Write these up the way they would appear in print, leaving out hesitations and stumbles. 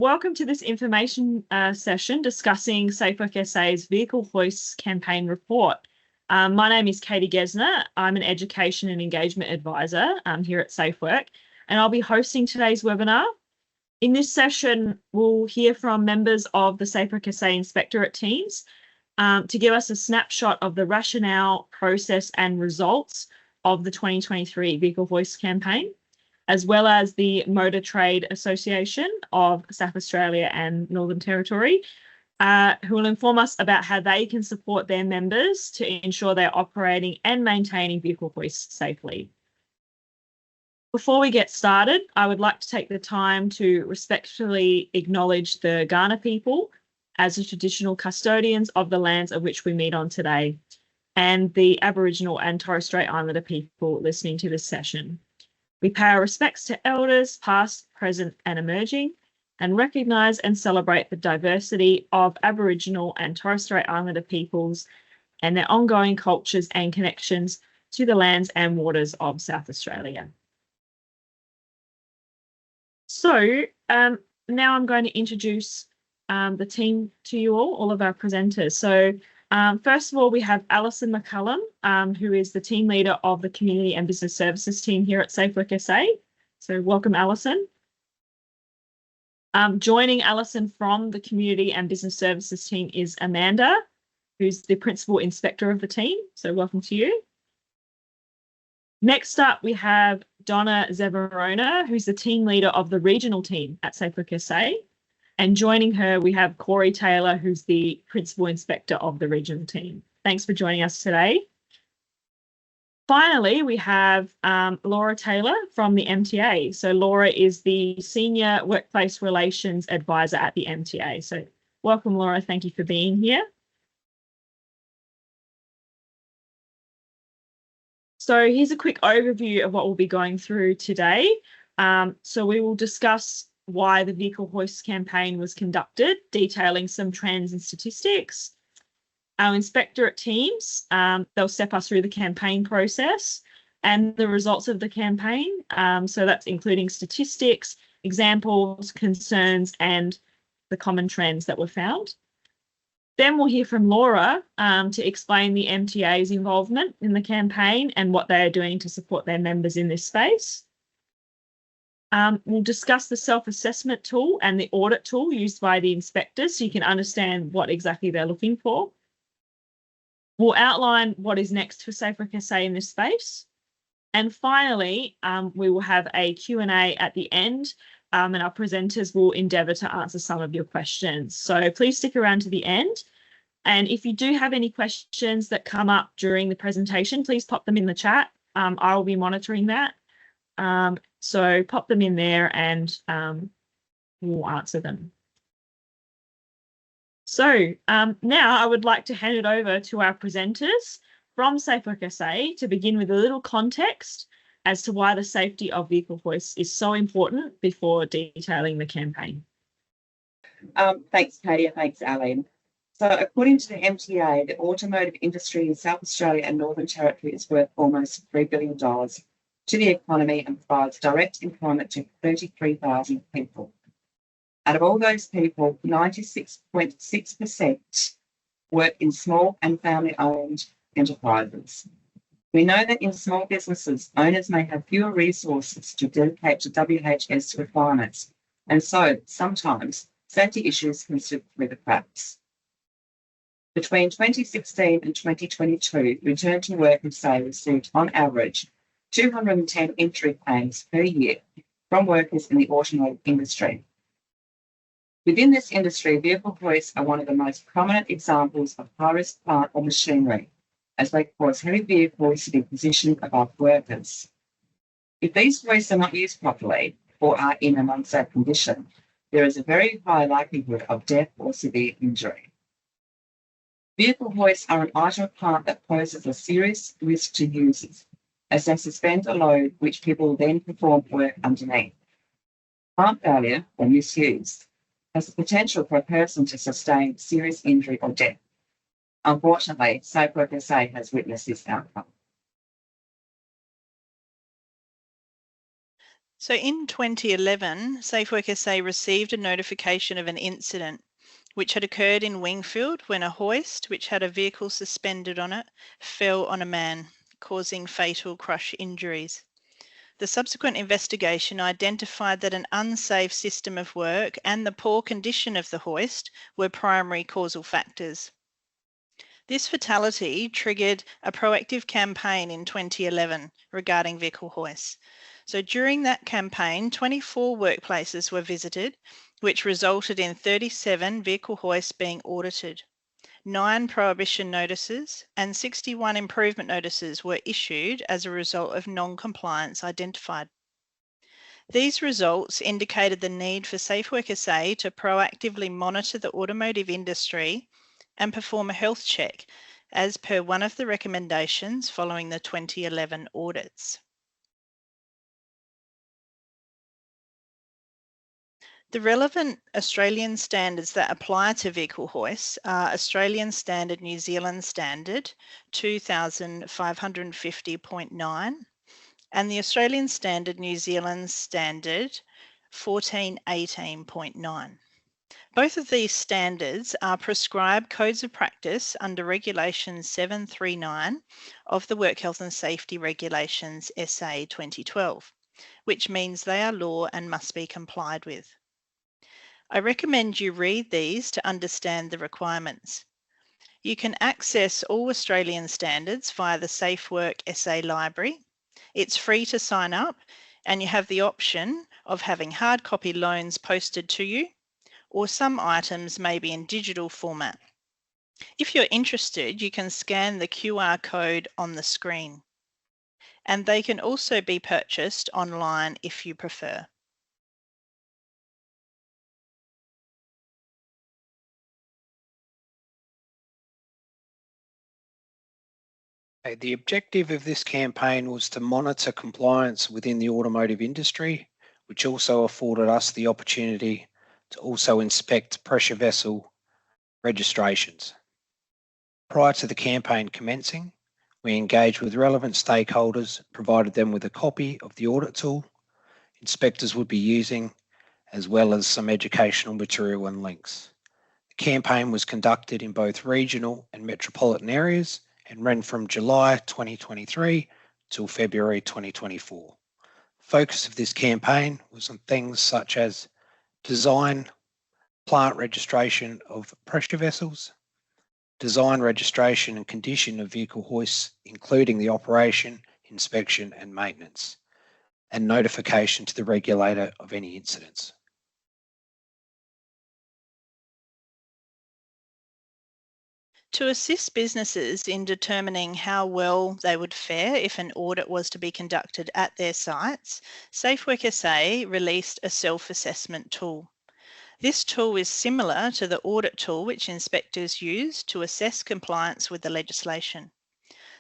Welcome to this information session discussing SafeWork SA's Vehicle Hoists Campaign report. My name is Katie Gesner. I'm an Education and Engagement Advisor here at SafeWork, and I'll be hosting today's webinar. In this session, we'll hear from members of the SafeWork SA Inspectorate Teams to give us a snapshot of the rationale, process and results of the 2023 Vehicle Hoists Campaign, as well as the Motor Trade Association of South Australia and Northern Territory, who will inform us about how they can support their members to ensure they're operating and maintaining vehicle hoists safely. Before we get started, I would like to take the time to respectfully acknowledge the Kahler people as the traditional custodians of the lands of which we meet on today, and the Aboriginal and Torres Strait Islander people listening to this session. We pay our respects to elders, past, present and emerging, and recognise and celebrate the diversity of Aboriginal and Torres Strait Islander peoples and their ongoing cultures and connections to the lands and waters of South Australia. So now I'm going to introduce the team to you all of our presenters. So first of all, we have Alison McCallum, who is the team leader of the Community and Business Services team here at SafeWork SA. So welcome, Alison. Joining Alison from the Community and Business Services team is Amanda, who's the Principal Inspector of the team. So welcome to you. Next up, we have Donna Zeverona, who's the team leader of the regional team at SafeWork SA. And joining her, we have Corey Taylor, who's the Principal Inspector of the regional team. Thanks for joining us today. Finally, we have Laura Taylor from the MTA. So Laura is the Senior Workplace Relations Advisor at the MTA. So welcome, Laura. Thank you for being here. So here's a quick overview of what we'll be going through today. So we will discuss why the Vehicle Hoists campaign was conducted, detailing some trends and statistics. Our inspectorate teams, they'll step us through the campaign process and the results of the campaign. So that's including statistics, examples, concerns, and the common trends that were found. Then we'll hear from Laura to explain the MTA's involvement in the campaign and what they are doing to support their members in this space. We'll discuss the self-assessment tool and the audit tool used by the inspectors so you can understand what exactly they're looking for. We'll outline what is next for SafeWork SA in this space. And finally, we will have a Q&A at the end, and our presenters will endeavour to answer some of your questions. So please stick around to the end. And if you do have any questions that come up during the presentation, please pop them in the chat. I will be monitoring that. So pop them in there and we'll answer them. So now I would like to hand it over to our presenters from SafeWork SA to begin with a little context as to why the safety of vehicle hoists is so important before detailing the campaign. Thanks, Katie, and thanks, Aline. So according to the MTA, the automotive industry in South Australia and Northern Territory is worth almost $3 billion to the economy and provides direct employment to 33,000 people. Out of all those people, 96.6% work in small and family-owned enterprises. We know that in small businesses, owners may have fewer resources to dedicate to WHS requirements, and so sometimes safety issues can slip through the cracks. Between 2016 and 2022, Return to Work SA received on average 210 injury claims per year from workers in the automotive industry. Within this industry, vehicle hoists are one of the most prominent examples of high-risk plant or machinery, as they cause heavy vehicles to be positioned above workers. If these hoists are not used properly or are in an unsafe condition, there is a very high likelihood of death or severe injury. Vehicle hoists are an item of plant that poses a serious risk to users, as they suspend a load which people then perform work underneath. Plant failure or misuse has the potential for a person to sustain serious injury or death. Unfortunately, SafeWork SA has witnessed this outcome. So in 2011, SafeWork SA received a notification of an incident which had occurred in Wingfield when a hoist, which had a vehicle suspended on it, fell on a man, causing fatal crush injuries. The subsequent investigation identified that an unsafe system of work and the poor condition of the hoist were primary causal factors. This fatality triggered a proactive campaign in 2011 regarding vehicle hoists. So during that campaign, 24 workplaces were visited, which resulted in 37 vehicle hoists being audited. 9 prohibition notices and 61 improvement notices were issued as a result of non-compliance identified. These results indicated the need for SafeWork SA to proactively monitor the automotive industry and perform a health check as per one of the recommendations following the 2011 audits. The relevant Australian standards that apply to vehicle hoists are Australian Standard New Zealand Standard 2550.9 and the Australian Standard New Zealand Standard 1418.9. Both of these standards are prescribed codes of practice under Regulation 739 of the Work Health and Safety Regulations SA 2012, which means they are law and must be complied with. I recommend you read these to understand the requirements. You can access all Australian standards via the SafeWork SA library. It's free to sign up and you have the option of having hard copy loans posted to you, or some items may be in digital format. If you're interested, you can scan the QR code on the screen, and they can also be purchased online if you prefer. The objective of this campaign was to monitor compliance within the automotive industry, which also afforded us the opportunity to also inspect pressure vessel registrations. Prior to the campaign commencing, we engaged with relevant stakeholders, provided them with a copy of the audit tool inspectors would be using, as well as some educational material and links. The campaign was conducted in both regional and metropolitan areas and ran from July 2023 till February 2024. Focus of this campaign was on things such as design, plant registration of pressure vessels, design, registration and condition of vehicle hoists, including the operation, inspection and maintenance, and notification to the regulator of any incidents. To assist businesses in determining how well they would fare if an audit was to be conducted at their sites, SafeWork SA released a self-assessment tool. This tool is similar to the audit tool which inspectors use to assess compliance with the legislation.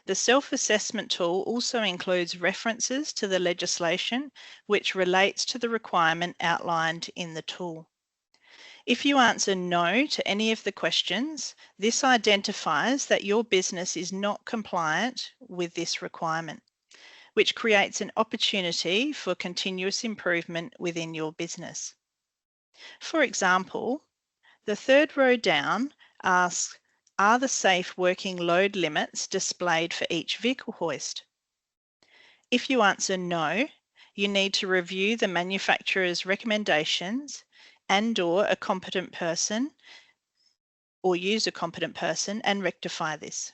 The self-assessment tool also includes references to the legislation which relates to the requirement outlined in the tool. If you answer no to any of the questions, this identifies that your business is not compliant with this requirement, which creates an opportunity for continuous improvement within your business. For example, the third row down asks, are the safe working load limits displayed for each vehicle hoist? If you answer no, you need to review the manufacturer's recommendations and/or a competent person, or use a competent person and rectify this.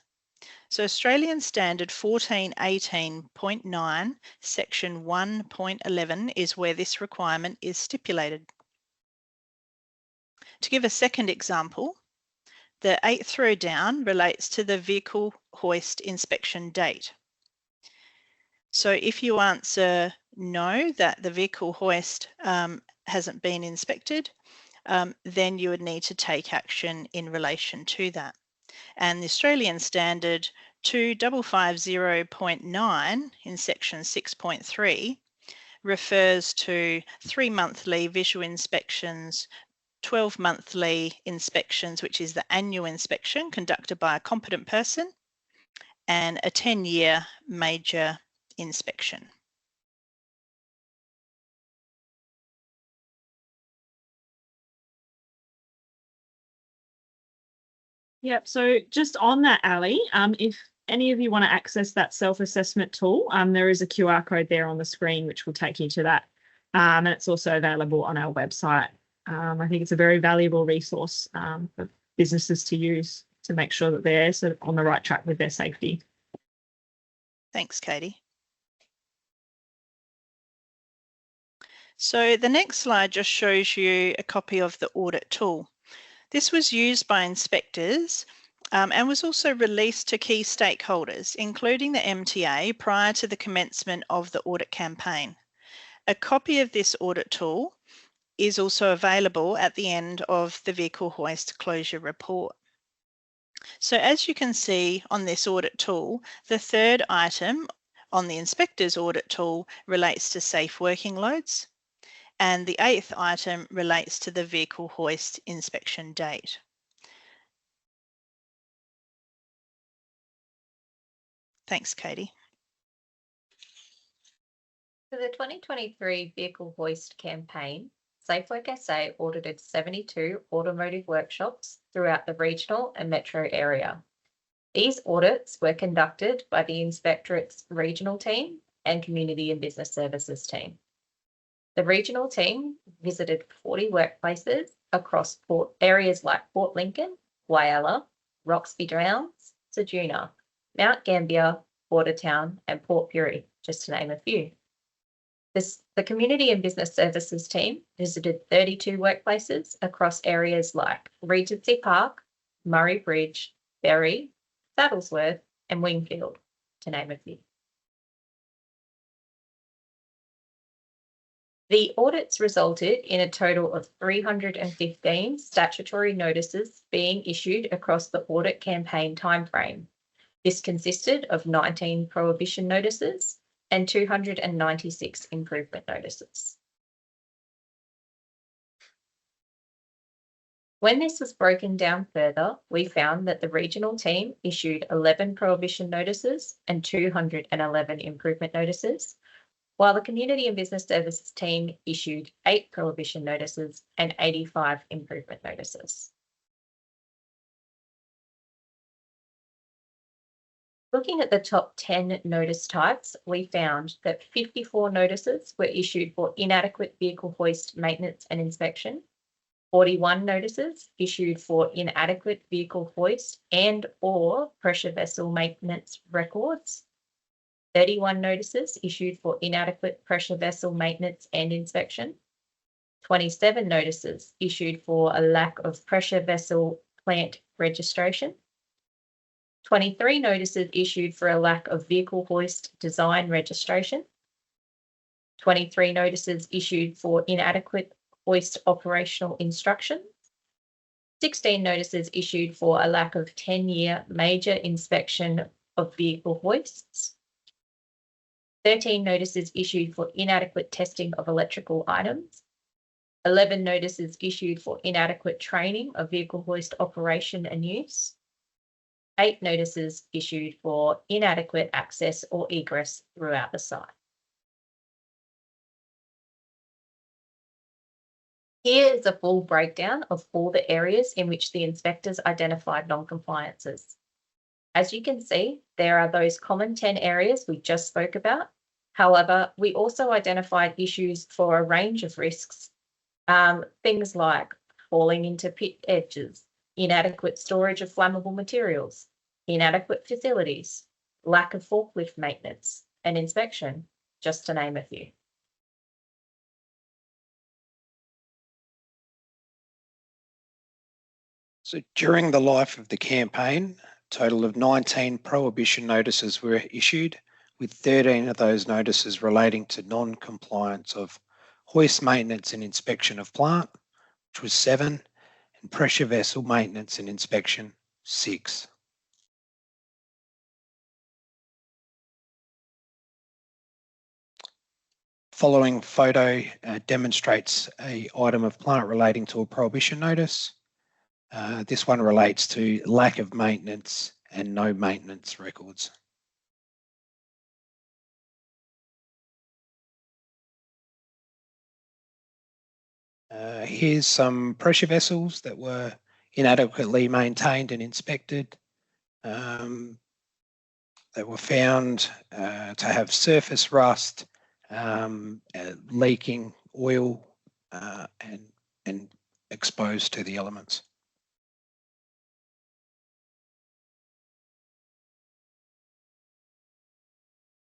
So Australian Standard 1418.9 section 1.11 is where this requirement is stipulated. To give a second example, the 8th row down relates to the vehicle hoist inspection date. So if you answer no, that the vehicle hoist hasn't been inspected, then you would need to take action in relation to that. And the Australian Standard 2550.9 in section 6.3 refers to 3-monthly visual inspections, 12-monthly inspections, which is the annual inspection conducted by a competent person, and a 10-year major inspection. Yep. So just on that, Ali, if any of you want to access that self-assessment tool, there is a QR code there on the screen which will take you to that. And it's also available on our website. I think it's a very valuable resource for businesses to use to make sure that they're sort of on the right track with their safety. Thanks, Katie. So the next slide just shows you a copy of the audit tool. This was used by inspectors and was also released to key stakeholders, including the MTA, prior to the commencement of the audit campaign. A copy of this audit tool is also available at the end of the Vehicle Hoist Closure Report. So as you can see on this audit tool, the third item on the inspector's audit tool relates to safe working loads, and the 8th item relates to the vehicle hoist inspection date. Thanks, Katie. For the 2023 Vehicle Hoist Campaign, SafeWork SA audited 72 automotive workshops throughout the regional and metro area. These audits were conducted by the Inspectorate's regional team and Community and Business Services team. The regional team visited 40 workplaces across areas like Port Lincoln, Whyalla, Roxby Downs, Ceduna, Mount Gambier, Bordertown, and Port Pirie, just to name a few. The Community and Business Services team visited 32 workplaces across areas like Regency Park, Murray Bridge, Berry, Saddlesworth, and Wingfield, to name a few. The audits resulted in a total of 315 statutory notices being issued across the audit campaign timeframe. This consisted of 19 prohibition notices and 296 improvement notices. When this was broken down further, we found that the regional team issued 11 prohibition notices and 211 improvement notices, while the Community and Business Services team issued 8 prohibition notices and 85 improvement notices. Looking at the top 10 notice types, we found that 54 notices were issued for inadequate vehicle hoist maintenance and inspection, 41 notices issued for inadequate vehicle hoist and/or pressure vessel maintenance records, 31 notices issued for inadequate pressure vessel maintenance and inspection, 27 notices issued for a lack of pressure vessel plant registration, 23 notices issued for a lack of vehicle hoist design registration, 23 notices issued for inadequate hoist operational instructions, 16 notices issued for a lack of 10-year major inspection of vehicle hoists, 13 notices issued for inadequate testing of electrical items, 11 notices issued for inadequate training of vehicle hoist operation and use, 8 notices issued for inadequate access or egress throughout the site. Here is a full breakdown of all the areas in which the inspectors identified non-compliances. As you can see, there are those common 10 areas we just spoke about. However, we also identified issues for a range of risks, things like falling into pit edges, inadequate storage of flammable materials, inadequate facilities, lack of forklift maintenance and inspection, just to name a few. So during the life of the campaign, a total of 19 prohibition notices were issued, with 13 of those notices relating to non-compliance of hoist maintenance and inspection of plant, which was 7, and pressure vessel maintenance and inspection, 6. Following photo demonstrates an item of plant relating to a prohibition notice. This one relates to lack of maintenance and no maintenance records. Here's some pressure vessels that were inadequately maintained and inspected. They were found to have surface rust, leaking oil, and exposed to the elements.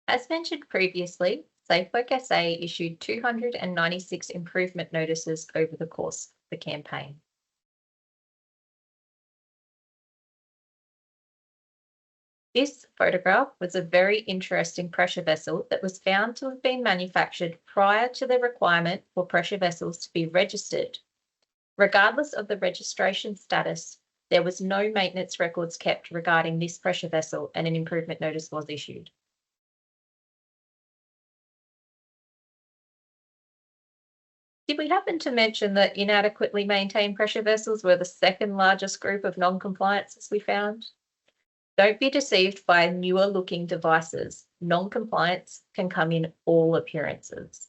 As mentioned previously, SafeWork SA issued 296 improvement notices over the course of the campaign. This photograph was a very interesting pressure vessel that was found to have been manufactured prior to the requirement for pressure vessels to be registered. Regardless of the registration status, there was no maintenance records kept regarding this pressure vessel, and an improvement notice was issued. Did we happen to mention that inadequately maintained pressure vessels were the second largest group of non-compliances we found? Don't be deceived by newer looking devices. Non-compliance can come in all appearances.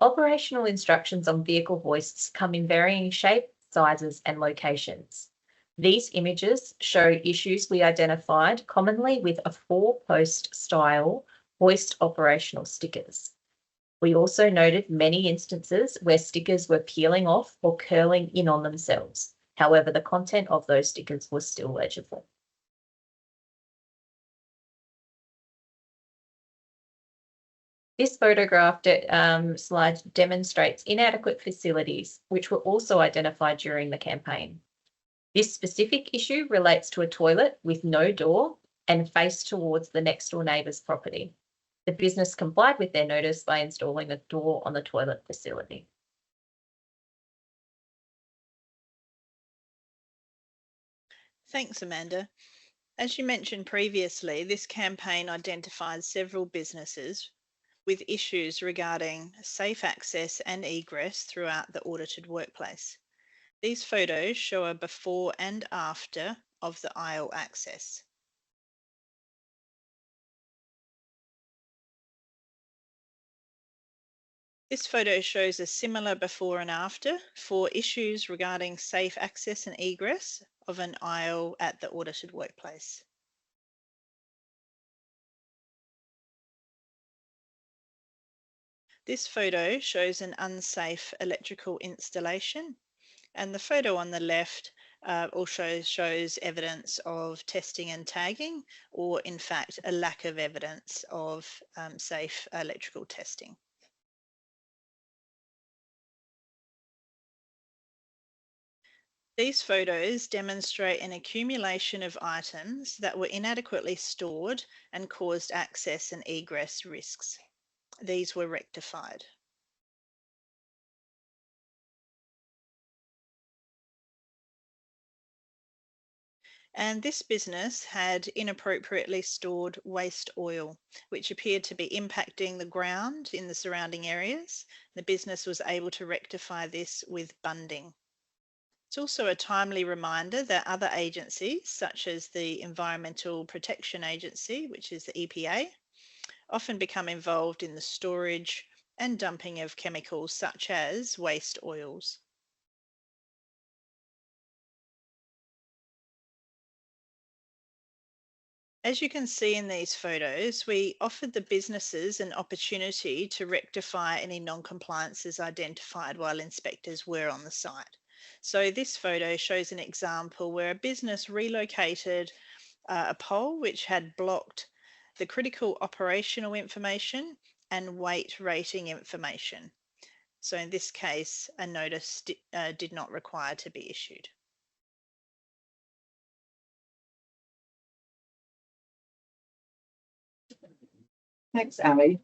Operational instructions on vehicle hoists come in varying shapes, sizes, and locations. These images show issues we identified commonly with a 4-post style hoist operational stickers. We also noted many instances where stickers were peeling off or curling in on themselves. However, the content of those stickers was still legible. This photograph slide demonstrates inadequate facilities, which were also identified during the campaign. This specific issue relates to a toilet with no door and face towards the next door neighbour's property. The business complied with their notice by installing a door on the toilet facility. Thanks, Amanda. As you mentioned previously, this campaign identified several businesses with issues regarding safe access and egress throughout the audited workplace. These photos show a before and after of the aisle access. This photo shows a similar before and after for issues regarding safe access and egress of an aisle at the audited workplace. This photo shows an unsafe electrical installation, and the photo on the left also shows evidence of testing and tagging, or in fact a lack of evidence of safe electrical testing. These photos demonstrate an accumulation of items that were inadequately stored and caused access and egress risks. These were rectified. And this business had inappropriately stored waste oil, which appeared to be impacting the ground in the surrounding areas. The business was able to rectify this with bunding. It's also a timely reminder that other agencies, such as the Environmental Protection Agency, which is the EPA, often become involved in the storage and dumping of chemicals such as waste oils. As you can see in these photos, we offered the businesses an opportunity to rectify any non-compliances identified while inspectors were on the site. So this photo shows an example where a business relocated a pole which had blocked the critical operational information and weight rating information. So in this case, a notice did not require to be issued. Thanks, Ali.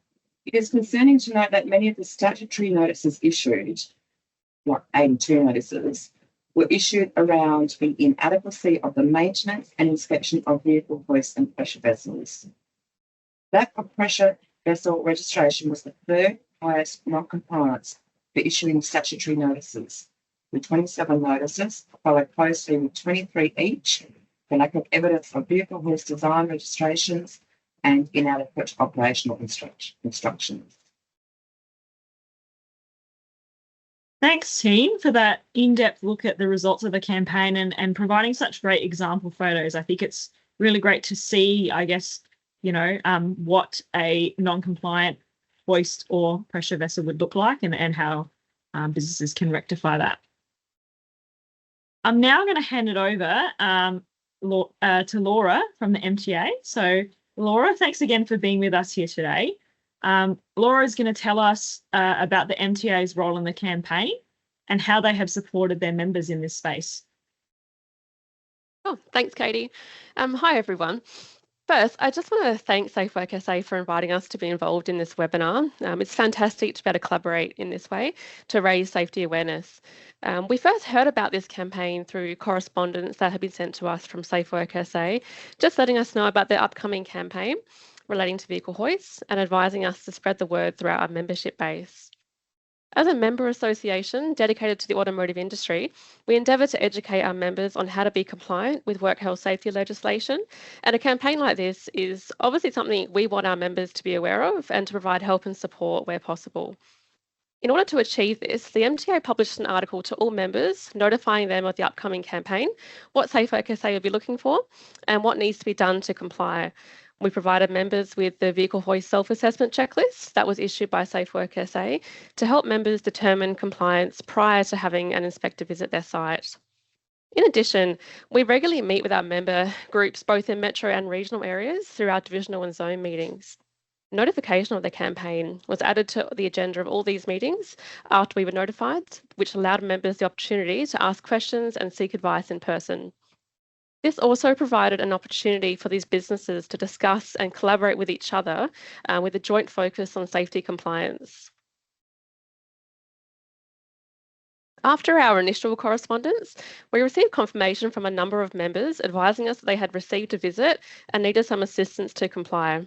It is concerning to note that many of the statutory notices issued, like 82 notices, were issued around the inadequacy of the maintenance and inspection of vehicle hoists and pressure vessels. Lack of pressure vessel registration was the third highest non-compliance for issuing statutory notices, with 27 notices, followed closely with 23 each for lack of evidence of vehicle hoist design registrations and inadequate operational instructions. Thanks, team, for that in-depth look at the results of the campaign and providing such great example photos. I think it's really great to see, I guess, what a non-compliant hoist or pressure vessel would look like and how businesses can rectify that. I'm now going to hand it over to Laura from the MTA. So, Laura, thanks again for being with us here today. Laura is going to tell us about the MTA's role in the campaign and how they have supported their members in this space. Oh, thanks, Katie. Hi, everyone. First, I just want to thank SafeWork SA for inviting us to be involved in this webinar. It's fantastic to be able to collaborate in this way to raise safety awareness. We first heard about this campaign through correspondence that had been sent to us from SafeWork SA, just letting us know about their upcoming campaign relating to vehicle hoists and advising us to spread the word throughout our membership base. As a member association dedicated to the automotive industry, we endeavour to educate our members on how to be compliant with work health safety legislation, and a campaign like this is obviously something we want our members to be aware of and to provide help and support where possible. In order to achieve this, the MTA published an article to all members notifying them of the upcoming campaign, what SafeWork SA will be looking for, and what needs to be done to comply. We provided members with the Vehicle Hoist Self-Assessment Checklist that was issued by SafeWork SA to help members determine compliance prior to having an inspector visit their site. In addition, we regularly meet with our member groups both in metro and regional areas through our divisional and zone meetings. Notification of the campaign was added to the agenda of all these meetings after we were notified, which allowed members the opportunity to ask questions and seek advice in person. This also provided an opportunity for these businesses to discuss and collaborate with each other with a joint focus on safety compliance. After our initial correspondence, we received confirmation from a number of members advising us that they had received a visit and needed some assistance to comply.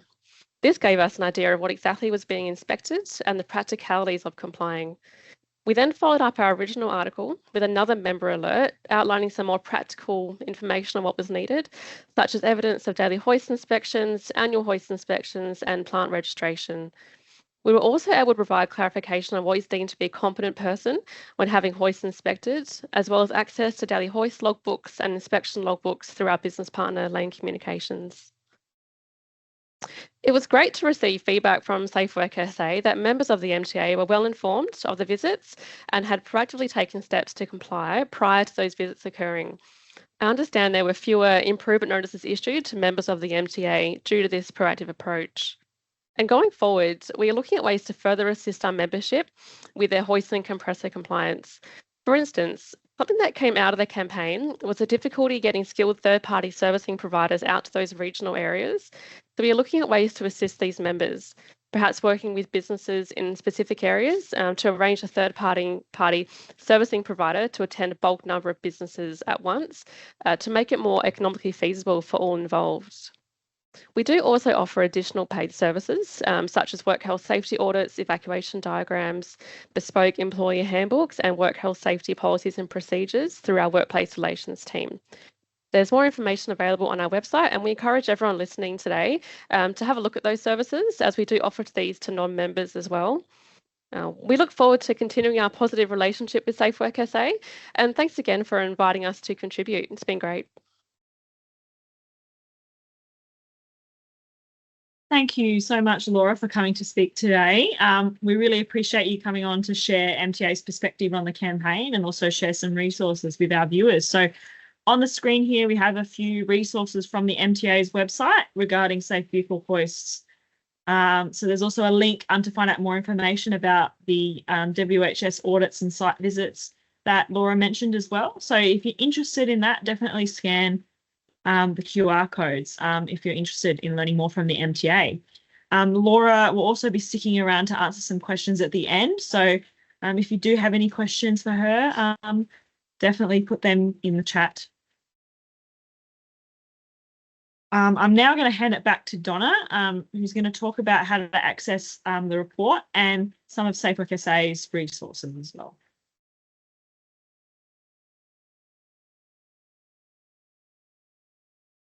This gave us an idea of what exactly was being inspected and the practicalities of complying. We then followed up our original article with another member alert outlining some more practical information on what was needed, such as evidence of daily hoist inspections, annual hoist inspections, and plant registration. We were also able to provide clarification on what is deemed to be a competent person when having hoists inspected, as well as access to daily hoist logbooks and inspection logbooks through our business partner, Lane Communications. It was great to receive feedback from SafeWork SA that members of the MTA were well informed of the visits and had proactively taken steps to comply prior to those visits occurring. I understand there were fewer improvement notices issued to members of the MTA due to this proactive approach. And going forward, we are looking at ways to further assist our membership with their hoist and compressor compliance. For instance, something that came out of the campaign was the difficulty getting skilled third-party servicing providers out to those regional areas. So we are looking at ways to assist these members, perhaps working with businesses in specific areas to arrange a third-party servicing provider to attend a bulk number of businesses at once to make it more economically feasible for all involved. We do also offer additional paid services such as work health safety audits, evacuation diagrams, bespoke employee handbooks, and work health safety policies and procedures through our workplace relations team. There's more information available on our website, and we encourage everyone listening today to have a look at those services, as we do offer these to non-members as well. We look forward to continuing our positive relationship with SafeWork SA, and thanks again for inviting us to contribute. It's been great. Thank you so much, Laura, for coming to speak today. We really appreciate you coming on to share MTA's perspective on the campaign and also share some resources with our viewers. So on the screen here, we have a few resources from the MTA's website regarding safe vehicle hoists. So there's also a link to find out more information about the WHS audits and site visits that Laura mentioned as well. So if you're interested in that, definitely scan the QR codes if you're interested in learning more from the MTA. Laura will also be sticking around to answer some questions at the end. So if you do have any questions for her, definitely put them in the chat. I'm now going to hand it back to Donna, who's going to talk about how to access the report and some of SafeWork SA's resources as well.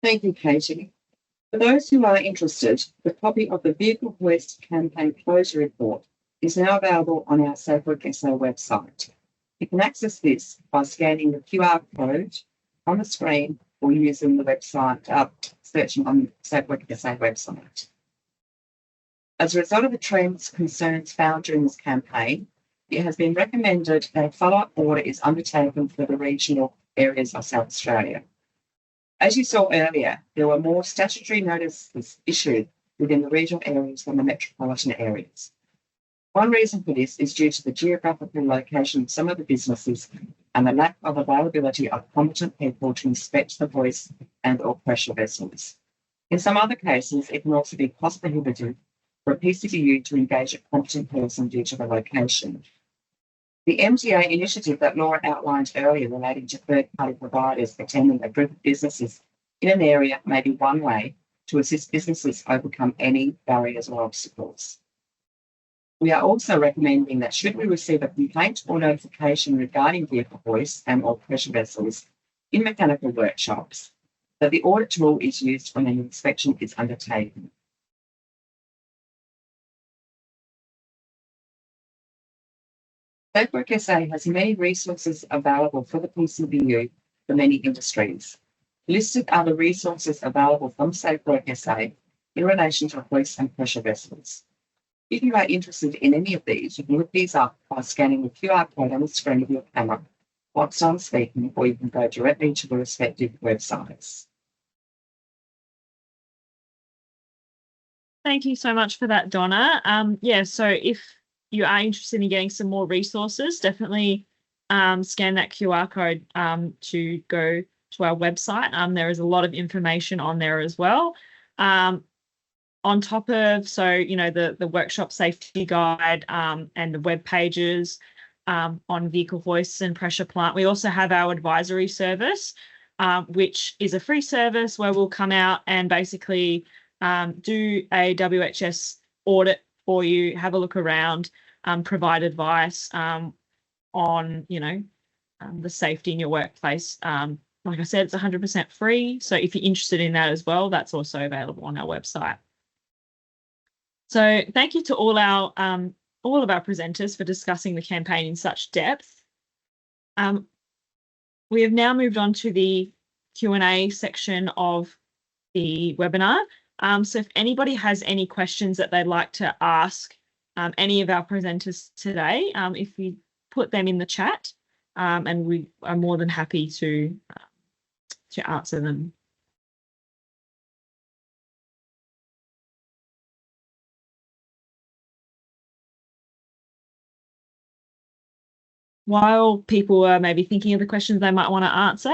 Thank you, Katie. For those who are interested, the copy of the Vehicle Hoists Campaign Closure Report is now available on our SafeWork SA website. You can access this by scanning the QR code on the screen or using the website, searching on the SafeWork SA website. As a result of the trends concerns found during this campaign, it has been recommended that a follow-up audit is undertaken for the regional areas of South Australia. As you saw earlier, there were more statutory notices issued within the regional areas than the metropolitan areas. One reason for this is due to the geographical location of some of the businesses and the lack of availability of competent people to inspect the hoist and or pressure vessels. In some other cases, it can also be cost prohibitive for a PCBU to engage a competent person due to the location. The MTA initiative that Laura outlined earlier relating to third-party providers attending a group of businesses in an area may be one way to assist businesses overcome any barriers or obstacles. We are also recommending that should we receive a complaint or notification regarding vehicle hoists and or pressure vessels in mechanical workshops, that the audit tool is used when an inspection is undertaken. SafeWork SA has many resources available for the PCBU for many industries. Listed are the resources available from SafeWork SA in relation to hoists and pressure vessels. If you are interested in any of these, you can look these up by scanning the QR code on the screen of your camera whilst I'm speaking, or you can go directly to the respective websites. Thank you so much for that, Donna. So if you are interested in getting some more resources, definitely scan that QR code to go to our website. There is a lot of information on there as well. On top of, the workshop safety guide and the web pages on vehicle hoists and pressure plant, we also have our advisory service, which is a free service where we'll come out and basically do a WHS audit for you, have a look around, provide advice on, the safety in your workplace. Like I said, it's 100% free. So if you're interested in that as well, that's also available on our website. So thank you to all of our presenters for discussing the campaign in such depth. We have now moved on to the Q&A section of the webinar. So if anybody has any questions that they'd like to ask any of our presenters today, if you put them in the chat, and we are more than happy to answer them. While people are maybe thinking of the questions they might want to answer,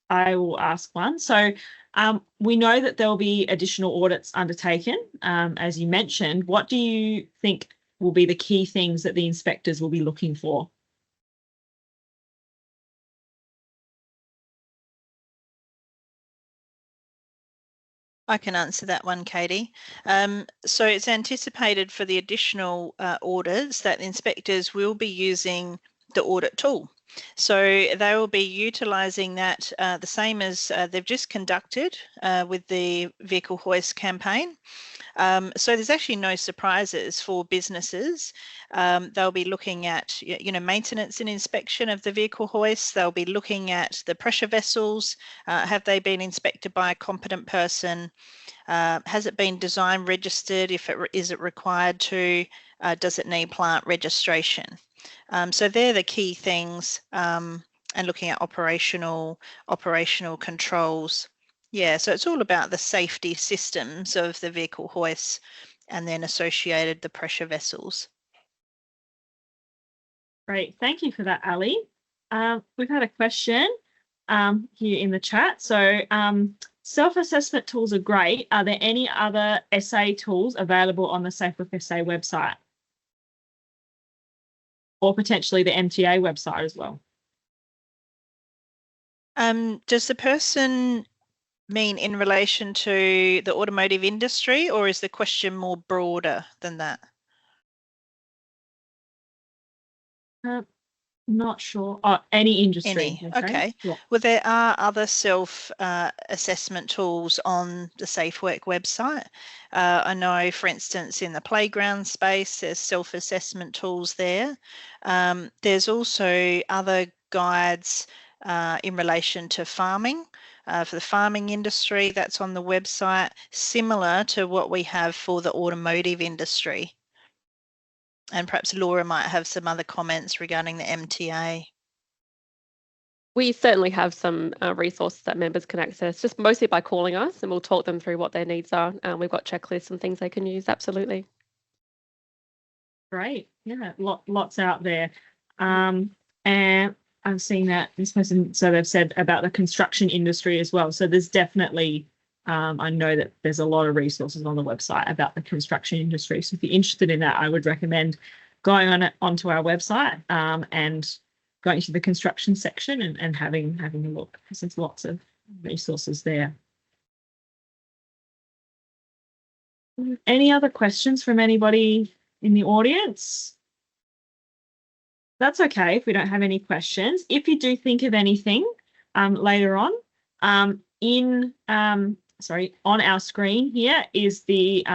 I will ask one. So we know that there will be additional audits undertaken, as you mentioned. What do you think will be the key things that the inspectors will be looking for? I can answer that one, Katie. So it's anticipated for the additional audits that the inspectors will be using the audit tool. So they will be utilising that the same as they've just conducted with the Vehicle Hoists Campaign. So there's actually no surprises for businesses. They'll be looking at, maintenance and inspection of the vehicle hoists. They'll be looking at the pressure vessels. Have they been inspected by a competent person? Has it been design registered? Is it required to? Does it need plant registration? So they're the key things, and looking at operational controls. Yeah, so it's all about the safety systems of the vehicle hoists and then associated the pressure vessels. Great, thank you for that, Ali. We've had a question here in the chat. So self-assessment tools are great. Are there any other SA tools available on the SafeWork SA website? Or potentially the MTA website as well? Does the person mean in relation to the automotive industry, or is the question more broader than that? Not sure. Oh, any industry. Any, okay. Yeah. Well, there are other self-assessment tools on the SafeWork website. I know, for instance, in the playground space, there's self-assessment tools there. There's also other guides in relation to farming. For the farming industry, that's on the website, similar to what we have for the automotive industry. And perhaps Laura might have some other comments regarding the MTA. We certainly have some resources that members can access, just mostly by calling us, and we'll talk them through what their needs are. We've got checklists and things they can use, absolutely. Great. Yeah, lots out there. And I've seen that this person, so they've said about the construction industry as well. So there's definitely, I know that there's a lot of resources on the website about the construction industry. So if you're interested in that, I would recommend going onto our website and going to the construction section and having a look, because there's lots of resources there. Any other questions from anybody in the audience? That's okay if we don't have any questions. If you do think of anything later on, on our screen here is the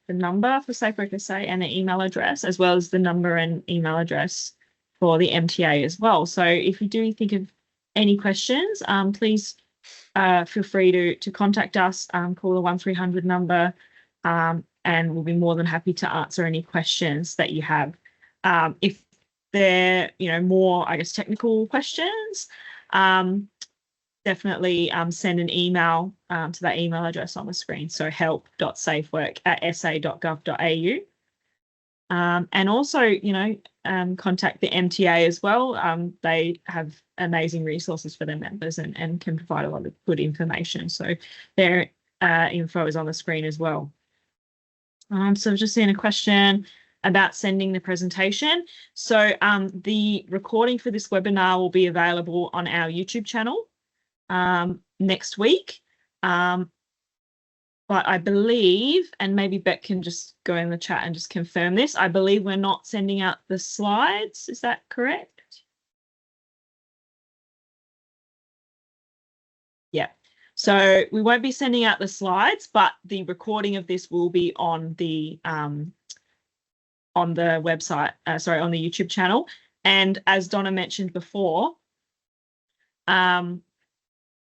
number for SafeWork SA and the email address, as well as the number and email address for the MTA as well. So if you do think of any questions, please feel free to contact us, call the 1300 number, and we'll be more than happy to answer any questions that you have. If they're, more, I guess, technical questions, definitely send an email to that email address on the screen. So help.safework@sa.gov.au. And also, contact the MTA as well. They have amazing resources for their members and can provide a lot of good information. So their info is on the screen as well. So I've just seen a question about sending the presentation. So the recording for this webinar will be available on our YouTube channel next week. But I believe, and maybe Beck can just go in the chat and just confirm this, I believe we're not sending out the slides. Is that correct? Yeah. So we won't be sending out the slides, but the recording of this will be on the website, on the YouTube channel. And as Donna mentioned before, the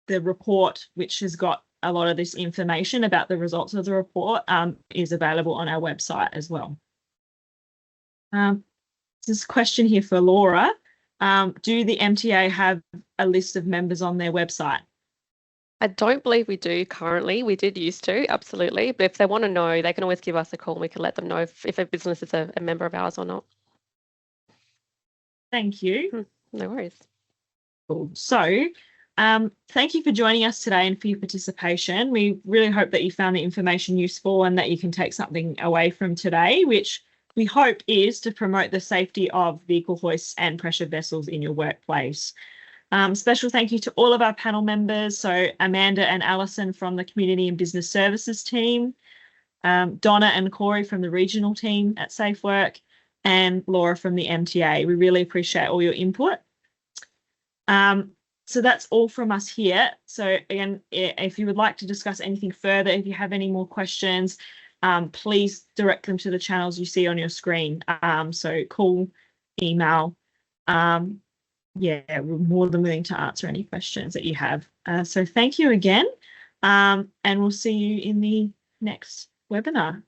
report, which has got a lot of this information about the results of the report, is available on our website as well. This question here for Laura. Do the MTA have a list of members on their website? I don't believe we do currently. We did used to, absolutely. But if they want to know, they can always give us a call and we can let them know if a business is a member of ours or not. Thank you. No worries. Cool. So thank you for joining us today and for your participation. We really hope that you found the information useful and that you can take something away from today, which we hope is to promote the safety of vehicle hoists and pressure vessels in your workplace. Special thank you to all of our panel members, so Amanda and Alison from the Community and Business Services team, Donna and Corey from the regional team at SafeWork, and Laura from the MTA. We really appreciate all your input. So that's all from us here. So again, if you would like to discuss anything further, if you have any more questions, please direct them to the channels you see on your screen. So call, email. Yeah, we're more than willing to answer any questions that you have. So thank you again, and we'll see you in the next webinar.